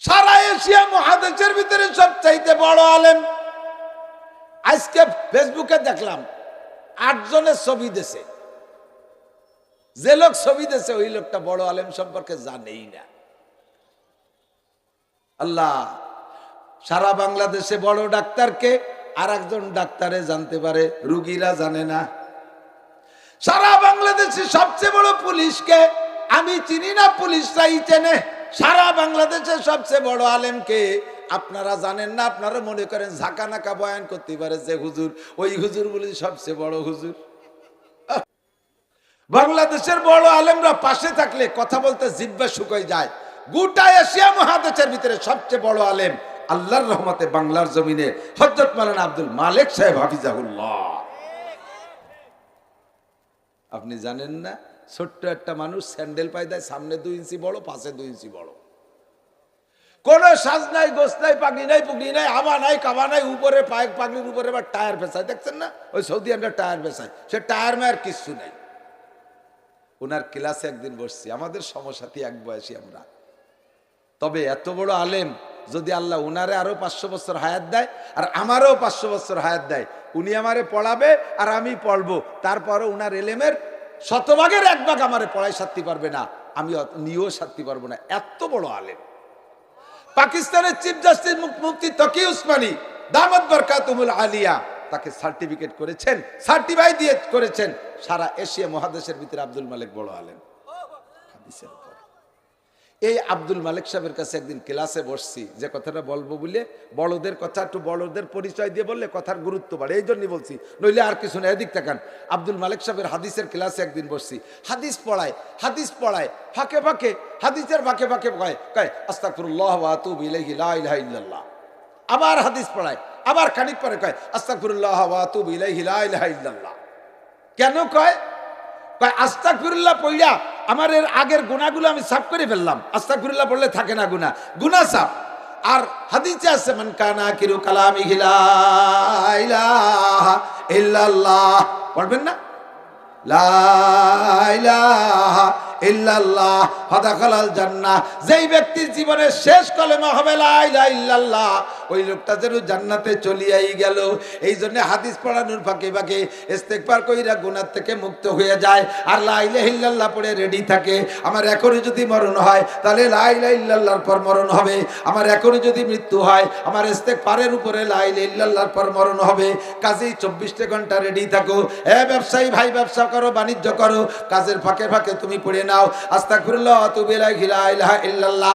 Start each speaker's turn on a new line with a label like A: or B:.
A: সারা Asia মহাদেশের ভিতরে সবচাইতে বড় আলেম। আজকে ফেসবুকে দেখলাম 8 জনের ছবি দেশে, যে লোক ছবি দেশে ওই লোকটা বড় আলেম সম্পর্কে জানেই না। আল্লাহ, সারা বাংলাদেশে বড় ডাক্তারকে আর একজন ডাক্তারে জানতে পারে, রুগীরা জানে না। সারা বাংলাদেশে সবচেয়ে বড় পুলিশকে আমি চিনি না, পুলিশরাই চেনে। সারা বাংলাদেশের সবচেয়ে বড় আলেমকে আপনারা জানেন না। আপনারা মনে করেন ঝাঁকানাকা বয়ান করতে পারে যে হুজুর, ওই হুজুর বলে সবচেয়ে বড় হুজুর। বাংলাদেশের বড় আলেমরা পাশে থাকলে কথা বলতে জিহ্বা শুকায় যায়। গোটা এশিয়া মহাদেশের ভিতরে সবচেয়ে বড় আলেম আল্লাহর রহমতে বাংলার জমিনে হযরত মাওলানা আব্দুল মালেক সাহেব হাফিজাহুল্লাহ। আপনি জানেন না, ছোট্ট একটা মানুষ স্যান্ডেল পায়দায়, সামনে 2 ইঞ্চি বড়, পাশে 2 ইঞ্চি বড়, কোন সাজ নাই, গোস নাই, পাগড়ি নাই, পুগড়ি নাই, আবা নাই, কাবা নাই, উপরে পাগড়ির উপরে আবার টায়ার পেঁচায়, দেখছেন না? ওই সৌদি আমরা টায়ার পেঁচায়, সে টায়ার মায়ের কিচ্ছু নাই। ওনার ক্লাসে একদিন বসছি, আমাদের সমসাথী এক বয়সী আমরা। তবে এত বড় আলেম, যদি আল্লাহ উনারে আরো 500 বছর হায়াত দেয় আর আমারও 500 বছর হায়াত দেয়, উনি আমারে পড়াবে আর আমি পড়বো, তারপরও উনার এলেমের 100% 1 ভাগ আমারে পড়াই সারতে পারবে না, আমি নিয়েও সারতে পারবো না। এত বড় আলেম। পাকিস্তানের চিফ জাস্টিস মুফতি তকি উসমানী দামাত বরকাতুহুল আলিয়া তাকে সার্টিফিকেট করেছেন, সার্টিফাই দিয়ে করেছেন। সারা এশিয়া মহাদেশের ভিতরে আব্দুল মালেক বড় আলেম হাদিসের উপর। এই আব্দুল মালেক সাহেবের কাছে একদিন ক্লাসে বসছি, যে কথাটা বলবো বলে, বড়দের কথা একটু বড়দের পরিচয় দিয়ে বললে কথার গুরুত্ব বাড়ে, এই জন্যই বলছি, নইলে আর কিছু না। এদিক তাকান, আব্দুল মালেক সাহেবের হাদিসের ক্লাসে একদিন বসছি, হাদিস পড়ায় ফাঁকে ফাঁকে, হাদিসের ফাঁকে ফাঁকে কয় আস্তাগফিরুল্লাহ ওয়া আতুবু ইলাইহি লা ইলাহা ইল্লাল্লাহ। আবার হাদিস পড়ায়, আবার খানিক পরে কয় আস্তাগফিরুল্লাহ ওয়া আতুবু ইলাইহি লা ইলাহা ইল্লাল্লাহ। কেন কয়? আস্তাগফিরুল্লাহ পড়িয়া আমার এর আগের গুনাহগুলো আমি সাফ করে ফেললাম। আস্তাগফিরুল্লাহ পড়লে থাকে না গুনাহ সাফ। আর হাদিসে আছে মান কানা আখিরু কালামিহি লা ইলাহা ইল্লাল্লাহ, পড়বেন না? লা ইলাহা ইল্লাল্লাহ ফাদাখালাল জান্নাহ। যেই ব্যক্তির জীবনের শেষ কলেমা হবে লা ইলাহা ইল্লাল্লাহ, ওই লোকটা যেন জান্নাতে চলিয়াই গেল। এই জন্য হাদিস পড়ানোর ফাঁকে ফাঁকে ইস্তেগফার কইরা গুনাহ থেকে মুক্ত হয়ে যায় আর লা ইলাহা ইল্লাল্লাহ পড়ে রেডি থাকে। আমার এখনই যদি মরণ হয় তাহলে লা ইলাহা ইল্লাল্লাহর পর মরণ হবে, আমার এখনই যদি মৃত্যু হয় আমার ইস্তেগফারের উপরে লা ইলাহা ইল্লাল্লাহর পর মরণ হবে। কাজেই 24 ঘন্টা রেডি থাকো। ব্যবসায়ী ভাই, ব্যবসা করো, বাণিজ্য করো, কাজের ফাঁকে ফাঁকে তুমি পড়ে নাও আস্তাগফিরুল্লাহ ওয়া আতুবু ইলাইহি লা ইলাহা ইল্লাল্লাহ।